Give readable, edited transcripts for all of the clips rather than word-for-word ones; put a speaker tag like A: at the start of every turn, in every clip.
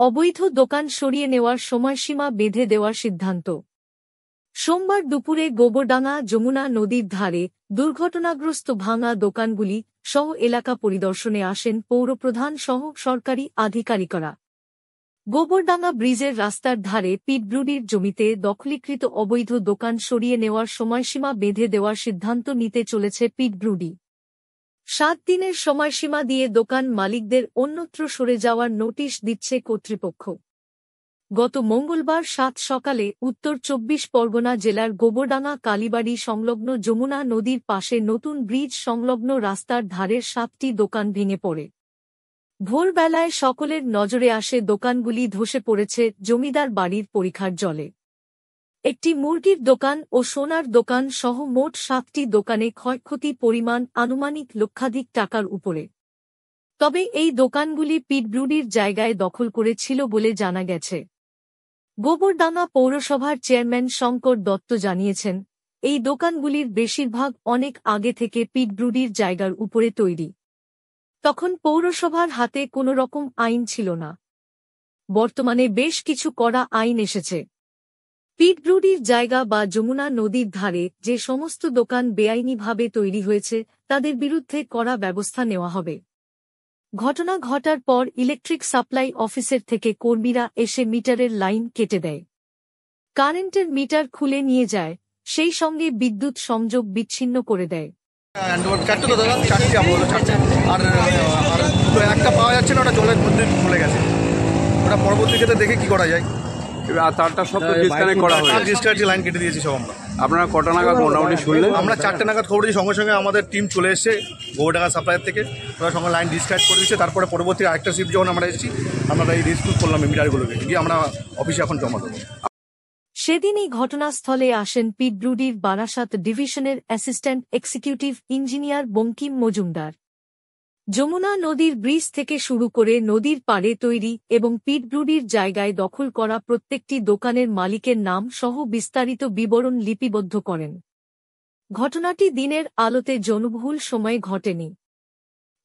A: অবৈধ দোকান সরিয়ে নেওয়ার সময়সীমা বেঁধে দেওয়ার সিদ্ধান্ত। সোমবার দুপুরে গোবরডাঙ্গা যমুনা নদীর ধারে দুর্ঘটনাগ্রস্ত ভাঙা দোকানগুলি সহ এলাকা পরিদর্শনে আসেন পৌরপ্রধান সহ সরকারি আধিকারিকরা। গোবরডাঙ্গা ব্রিজের রাস্তার ধারে পিটব্রুডির জমিতে দখলীকৃত অবৈধ দোকান সরিয়ে নেওয়ার সময়সীমা বেঁধে দেওয়ার সিদ্ধান্ত নিতে চলেছে পিটব্রুডি। 7 দিনের সময়সীমা দিয়ে দোকান মালিকদের অন্যত্র সরে যাওয়ার নোটিশ দিচ্ছে কর্তৃপক্ষ। গত মঙ্গলবার 7 সকালে উত্তর 24 পরগনা জেলার গোবরডাঙ্গা কালীবাড়ি সংলগ্ন যমুনা নদীর পাশে নতুন ব্রিজ সংলগ্ন রাস্তার ধারের 7টি দোকান ভেঙে পড়ে। ভোরবেলায় সকলের নজরে আসে দোকানগুলি ধসে পড়েছে জমিদার বাড়ির পরিখার জলে। একটি মুরগির দোকান ও সোনার দোকান সহ মোট 7টি দোকানে ক্ষয়ক্ষতি পরিমাণ আনুমানিক লক্ষাধিক টাকার উপরে। তবে এই দোকানগুলি পিটব্রুডির জায়গায় দখল করেছিল বলে জানা গেছে। গোবরডাঙ্গা পৌরসভার চেয়ারম্যান শঙ্কর দত্ত জানিয়েছেন, এই দোকানগুলির বেশিরভাগ অনেক আগে থেকে পিটব্রুডির জায়গার উপরে তৈরি। তখন পৌরসভার হাতে কোনো রকম আইন ছিল না। বর্তমানে বেশ কিছু কড়া আইন এসেছে। পিটব্রুডির জায়গা বা যমুনা নদীর ধারে যে সমস্ত দোকান বেআইনিভাবে তৈরি হয়েছে তাদের বিরুদ্ধে কড়া ব্যবস্থা নেওয়া হবে। ঘটনা ঘটার পর ইলেকট্রিক সাপ্লাই অফিসের থেকে কর্মীরা এসে মিটারের লাইন কেটে দেয়, কারেন্টের মিটার খুলে নিয়ে যায়, সেই সঙ্গে বিদ্যুৎ সংযোগ বিচ্ছিন্ন করে দেয়।
B: একটা পাওয়া যাচ্ছে না, ওটা জলের মধ্যে চলে গেছে। ওটা পরবর্তী ক্ষেত্রে দেখে কি করা যায়।
C: তারটা সব ডিসকানেক্ট করা হয়েছে,
B: ডিসকানেক্ট লাইন কেটে দিয়েছি সব আমরা।
C: আপনারা কটা নাগাদ মোটামুটি শুনলেন?
B: আমরা 4টে নাগাদ খবর দিয়েছি, সঙ্গে সঙ্গে আমাদের টিম চলে এসেছে গোবরডাঙ্গা সাপ্লাইয়ের থেকে। ওরা সঙ্গে লাইন ডিসকানেক্ট করে দিচ্ছে। তারপরে পরবর্তী আরেকটা শিফট যখন আমরা এসেছি, আমরা এই রিস্ক করলাম মিটারগুলোকে গিয়ে আমরা অফিসে এখন জমা দেবো।
A: সেদিনই ঘটনাস্থলে আসেন পিটব্রুডির বারাসাত ডিভিশনের assistant executive engineer Bankim Majumdar. Yamuna নদীর ব্রিজ থেকে শুরু করে নদীর পাড়ে তৈরি এবং পিটব্রুডির জায়গায় দখল করা প্রত্যেকটি দোকানের মালিকের নাম সহ বিস্তারিত বিবরণ লিপিবদ্ধ করেন। ঘটনাটি দিনের আলোতে জনবহুল সময়ে ঘটেনি।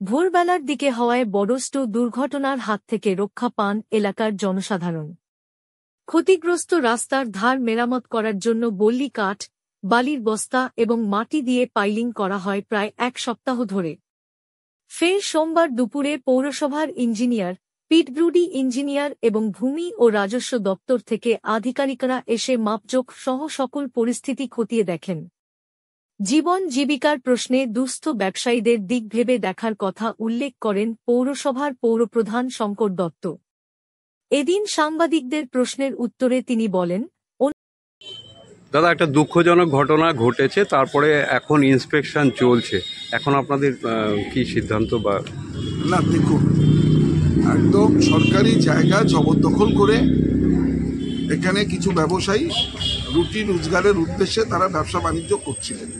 A: ভোরবেলার দিকে হওয়ায় বড়সড় দুর্ঘটনার হাত থেকে রক্ষা পান এলাকার জনসাধারণ। ক্ষতিগ্রস্ত রাস্তার ধার মেরামত করার জন্য বল্লি কাঠ, বালির বস্তা এবং মাটি দিয়ে পাইলিং করা হয় প্রায় 1 সপ্তাহ ধরে। ফের সোমবার দুপুরে পৌরসভার ইঞ্জিনিয়ার, পিটব্রুডি ইঞ্জিনিয়ার এবং ভূমি ও রাজস্ব দপ্তর থেকে আধিকারিকরা এসে মাপজোক সহ সকল পরিস্থিতি খতিয়ে দেখেন। জীবন জীবিকার প্রশ্নে দুস্থ ব্যবসায়ীদের দিক ভেবে দেখার কথা উল্লেখ করেন পৌরসভার পৌরপ্রধান শঙ্কর দত্ত। এদিন সাংবাদিকদের প্রশ্নের উত্তরে তিনি বলেন,
C: দাদা, একটা দুঃখজনক ঘটনা ঘটেছে, তারপরে এখন ইন্সপেকশন চলছে। এখন আপনাদের কি সিদ্ধান্ত? বা
D: না, দেখুন, একদম সরকারি জায়গা জবরদখল করে এখানে কিছু ব্যবসায়ী রুটি রোজগারের উদ্দেশ্যে তারা ব্যবসা বাণিজ্য করছিলেন।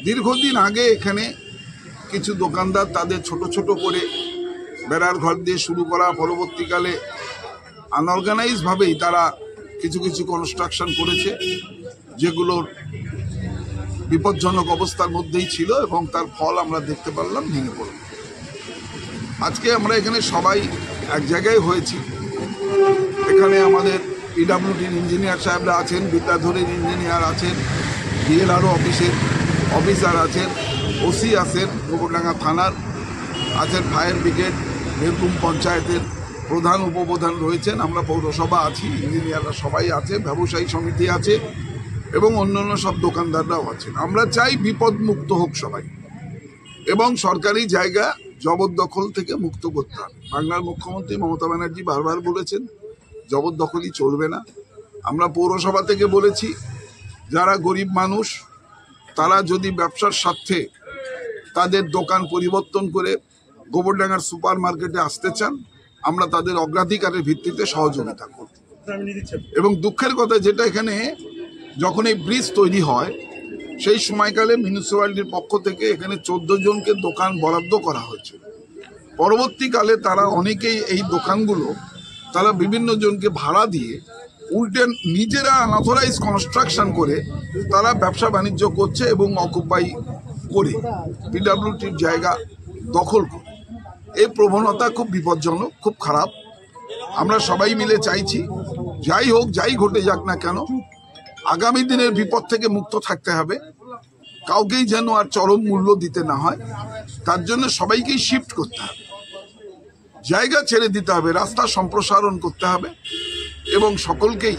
D: দীর্ঘদিন আগে এখানে কিছু দোকানদার তাদের ছোট ছোট করে বেড়ার ঘর দিয়ে শুরু করা, পরবর্তীকালে আনঅর্গানাইজভাবেই তারা কিছু কিছু কনস্ট্রাকশন করেছে, যেগুলোর বিপজ্জনক অবস্থার মধ্যেই ছিল এবং তার ফল আমরা দেখতে পারলাম ভেঙে পড়ল। আজকে আমরা এখানে সবাই এক জায়গায় হয়েছি। এখানে আমাদের পিডব্লিউডির ইঞ্জিনিয়ার সাহেবরা আছেন, বিদ্যাধরীর ইঞ্জিনিয়ার আছেন, ডিএলআরও অফিসের অফিসার আছেন, ওসি আছেন, গোবরডাঙ্গা থানার আছেন, ফায়ার ব্রিগেড, বীরভূম পঞ্চায়েতের প্রধান উপপ্রধান রয়েছেন, আমরা পৌরসভা আছি, ইঞ্জিনিয়াররা সবাই আছে, ব্যবসায়ী সমিতি আছে এবং অন্যান্য সব দোকানদাররাও আছেন। আমরা চাই বিপদমুক্ত হোক সবাই এবং সরকারি জায়গা জবরদখল থেকে মুক্ত করতে হবে। বাংলার মুখ্যমন্ত্রী মমতা ব্যানার্জি বারবার বলেছেন জবরদখলই চলবে না। আমরা পৌরসভা থেকে বলেছি যারা গরিব মানুষ তারা যদি ব্যবসার স্বার্থে তাদের দোকান পরিবর্তন করে গোবরডাঙ্গার সুপার মার্কেটে আসতে চান, আমরা তাদের অগ্রাধিকারের ভিত্তিতে সহযোগিতা করব। এবং দুঃখের কথা যেটা, এখানে যখন এই ব্রিজ তৈরি হয় সেই সময়কালে মিউনিসিপ্যালিটির পক্ষ থেকে এখানে 14 জনকে দোকান বরাদ্দ করা হয়েছিল। পরবর্তীকালে তারা অনেকেই এই দোকানগুলো তারা বিভিন্ন জনকে ভাড়া দিয়ে উল্টে নিজেরা আনঅথরাইজ কনস্ট্রাকশন করে তারা ব্যবসা বাণিজ্য করছে এবং অকুপাই করে পিডব্লিউডির জায়গা দখল করে। এই প্রবণতা খুব বিপজ্জনক, খুব খারাপ। আমরা সবাই মিলে চাইছি যাই হোক, যাই ঘটে যাক না কেন, আগামী দিনের বিপদ থেকে মুক্ত থাকতে হবে, কাউকেই যেন আর চরম মূল্য দিতে না হয়। তার জন্য সবাইকেই শিফট করতে হবে, জায়গা ছেড়ে দিতে হবে, রাস্তা সম্প্রসারণ করতে হবে এবং সকলকেই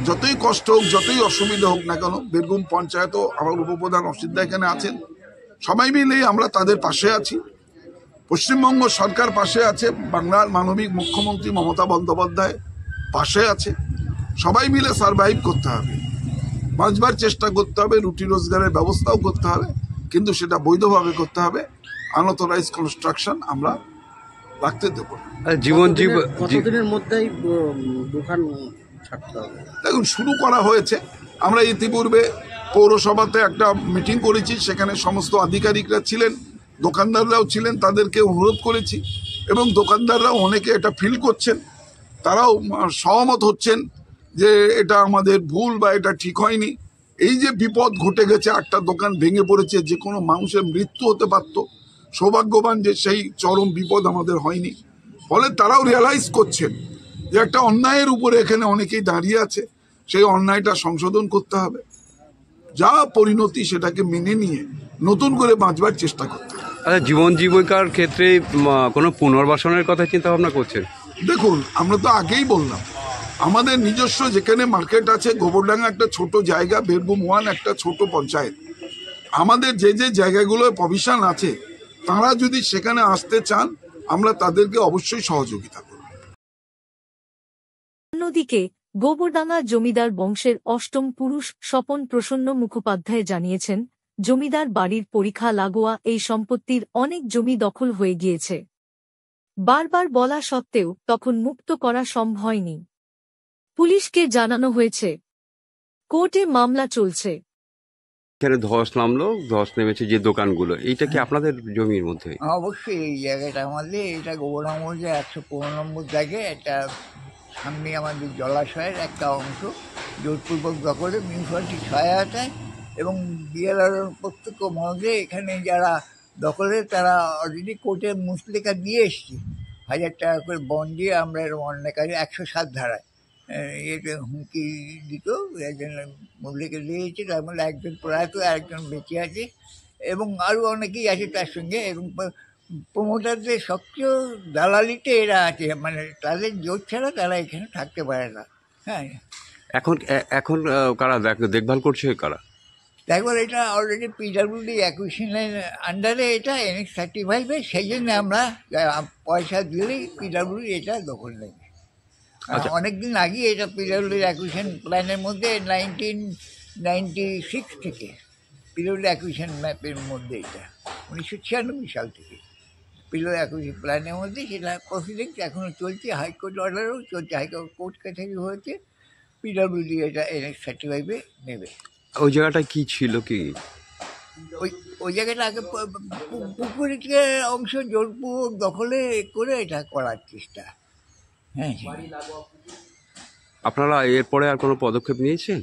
D: যতই কষ্ট হোক, যতই অসুবিধা হোক না কেন, বীরভূম পঞ্চায়েতও আমার উপপ্রধান অসিতদা এখানে আছেন, সবাই মিলেই আমরা তাদের পাশে আছি। পশ্চিমবঙ্গ সরকার পাশে আছে, বাংলার মানবিক মুখ্যমন্ত্রী মমতা বন্দ্যোপাধ্যায় পাশে আছে। সবাই মিলে সারভাইভ করতে হবে, বাঁচবার চেষ্টা করতে হবে, রুটি রোজগারের ব্যবস্থাও করতে হবে, কিন্তু সেটা বৈধভাবে করতে হবে। আনঅথরাইজ কনস্ট্রাকশন আমরা রাখতে দেবো না।
E: কতদিনের মধ্যেই দোকান ছাড়তে হবে?
D: দেখুন, শুরু করা হয়েছে। আমরা ইতিপূর্বে পৌরসভাতে একটা মিটিং করেছি, সেখানে সমস্ত আধিকারিকরা ছিলেন, দোকানদাররাও ছিলেন, তাদেরকে অনুরোধ করেছি এবং দোকানদাররাও অনেকে এটা ফিল করছেন, তারাও সহমত হচ্ছেন যে এটা আমাদের ভুল বা এটা ঠিক হয়নি। এই যে বিপদ ঘটে গেছে, 8টা দোকান ভেঙে পড়েছে, যে কোনো মানুষের মৃত্যু হতে পারত, সৌভাগ্যবান যে সেই চরম বিপদ আমাদের হয়নি। ফলে তারাও রিয়ালাইজ করছেন যে একটা অন্যায়ের উপরে এখানে অনেকেই দাঁড়িয়ে আছে, সেই অন্যায়টা সংশোধন করতে হবে, যা পরিণতি সেটাকে মেনে নিয়ে নতুন করে বাঁচবার চেষ্টা করতে হবে।
C: আচ্ছা, জীবন জীবিকার ক্ষেত্রে কোনো পুনর্বাসনের কথা চিন্তা ভাবনা করছেন?
D: দেখুন, আমরা তো আগেই বললাম, আমাদের নিজস্ব যেখানে মার্কেট আছে, গোবরডাঙ্গা একটা ছোট জায়গা, বীরভূম 1 একটা ছোট পঞ্চায়েত, আমাদের যে যে জায়গাগুলোয় প্রভিশন আছে, তারা যদি সেখানে আসতে চান, আমরা তাদেরকে অবশ্যই সহযোগিতা করব।
A: অন্যদিকে গোবরডাঙ্গা জমিদার বংশের 8ম পুরুষ স্বপন প্রসন্ন মুখোপাধ্যায় জানিয়েছেন, জমিদার বাড়ির পরীক্ষা লাগোয়া এই সম্পত্তির অনেক জমি দখল হয়ে গিয়েছে। বারবার বলা সত্ত্বেও তখন মুক্ত করা সম্ভব হয়নি। পুলিশকে জানানো হয়েছে, কোর্টে মামলা চলছে।
C: এখানে ধস নামলো, ধস নেমেছে যে দোকানগুলো, এইটা কি আপনাদের জমির মধ্যে?
F: অবশ্যই এই জায়গাটা আমাদের, এটা গোবরডাঙ্গা মধ্যে 115 নম্বর জায়গায়, এটা সামনে আমাদের জলাশয়ের একটা অংশ জোরপূর্বক দখলে মিউনিসিপ্যালিটির সহায়তায় এবং বিএলআর প্রত্যক্ষ মধ্যে এখানে যারা দখলে তারা অলরেডি কোর্টে মুচলেখা দিয়ে এসছি, 1000 টাকা করে বন্ড দিয়ে আমরা এরকম অন্যায়কারী 107 ধারায় এটা হুমকি দিত, একজন মুচলেখা দিয়েছে, তার মধ্যে একজন প্রয়াত, একজন বেঁচে আছে এবং আরও অনেকেই আছে তার সঙ্গে। এবং প্রমোটারদের সক্রিয় দালালিতে এরা আছে, মানে তাদের জোর ছাড়া তারা এখানে থাকতে পারে না। হ্যাঁ,
C: এখন কারা দেখভাল করছে? কারা?
F: দেখো, এটা অলরেডি পিডাব্লিউডি অ্যাকুইশনের আন্ডারে, এটা NH 35-এ, সেই জন্য আমরা পয়সা দিলেই পিডাব্লিউডি এটা দখল নেবে। অনেকদিন আগে এটা পিডাব্লিউডি অ্যাকুইশন প্ল্যানের মধ্যে 1996 থেকে পিডাব্লিউডি অ্যাকুইশন ম্যাপের মধ্যে, এটা 1996 সাল থেকে পিডাব্লিউডি অ্যাকুইশন প্ল্যানের মধ্যে সেটা প্রসিডিংস এখনও চলছে, হাইকোর্ট অর্ডারও চলছে, হাইকোর্ট কোর্ট কাছারি হয়েছে, পিডাব্লিউডি এটা NH 35-এ নেবে।
C: ওই জায়গাটা কি ছিল? কি
F: ওই জায়গাটা আগে পুকুরের অংশ জোরপূর্বক দখলে করে এটা করার চেষ্টা। হ্যাঁ,
C: আপনারা এরপরে আর কোনো পদক্ষেপ নিয়েছেন?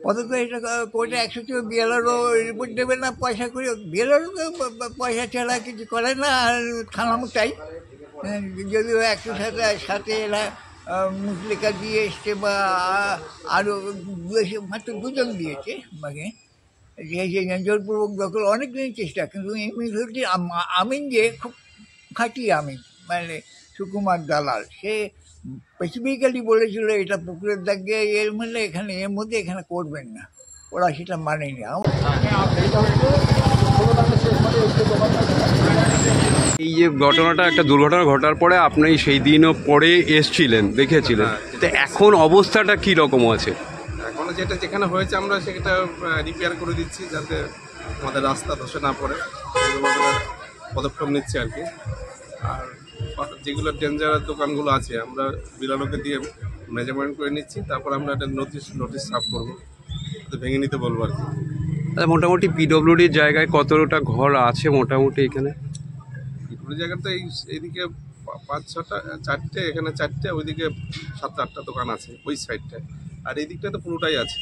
F: পদক্ষেপ এটা কোর্টে 100 বিএলআরও রিপোর্ট দেবে না পয়সা করে, বিএলআরও পয়সা ছাড়া কিছু করে না, আর থানাও তাই। যদিও 107 এরা মুচলেখা দিয়ে এসছে বা আরও মাত্র 2 জন দিয়েছে, মানে জোরপূর্বক দখল অনেক দিনের চেষ্টা, কিন্তু এমনি আমিন যে খুব খাঁটি আমিন, মানে সুকুমার দালাল, সে স্পেসিফিক্যালি বলেছিল এটা পুকুরের দাগে এর মধ্যে এখানে এর মধ্যে এখানে করবেন না, ওরা সেটা মানেনি।
C: এই যে ঘটনাটা, একটা দুর্ঘটনা ঘটার পরে আপনি সেই দিনও পরে এসছিলেন, দেখেছিলেন, তো এখন অবস্থাটা কি রকম আছে?
G: এখনো যেটা যেখানে হয়েছে আমরা সেটা রিপেয়ার করে দিচ্ছি, যাতে আমাদের রাস্তা ধসে না পড়ে, সেগুলো পদক্ষেপ নিচ্ছি আর কি। আর যেগুলো ডেঞ্জারাস দোকানগুলো আছে আমরা বিড়ালকে দিয়ে মেজারমেন্ট করে নিচ্ছি, তারপর আমরা একটা নোটিশ সার্ভ করবো, ভেঙে নিতে বলবো আর কি।
C: মোটামুটি পিডব্লিউডির জায়গায় কতটা ঘর আছে মোটামুটি এখানে?
G: পিডব্লিউডি জায়গাতে এইদিকে 5-6টা, 4টে, এখানে 4টে, ওইদিকে 7-8টা দোকান আছে ওই সাইডটায়, আর এই দিকটা তো পুরোটাই আছে।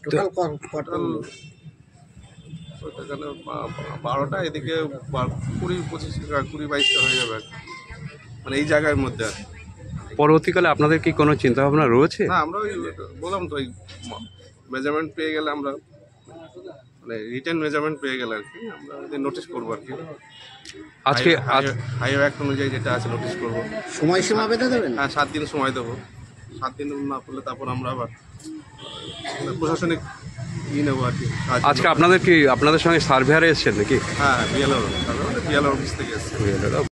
G: টোটাল 12টা, এদিকে 20-25টা হয়ে যাবে। মানে এই জায়গার মধ্যে আর কি।
C: পরবর্তীকালে আপনাদের কি কোনো চিন্তা ভাবনা রয়েছে?
G: না আমরা ওই বললাম তো ওই মেজারমেন্ট পেয়ে গেলে আমরা মানে রিটেন মেজারমেন্ট পেয়ে গেলে আর কি আমরা নোটিশ করবো আর কি।
C: আজকে
G: হাইওয়ে অ্যাক্ট অনুযায়ী যেটা আছে নোটিশ করবো।
E: সময়সীমা বেঁধে দেবেন?
G: হ্যাঁ 7 দিন সময় দেবো। 7 দিন না করলে তারপর আমরা আবার প্রশাসনিক নেবো আর কি।
C: আজকে আপনাদের সঙ্গে সার্ভেয়ার এসেছেন নাকি?
G: হ্যাঁ বিএলআর অফিস থেকে এসেছে।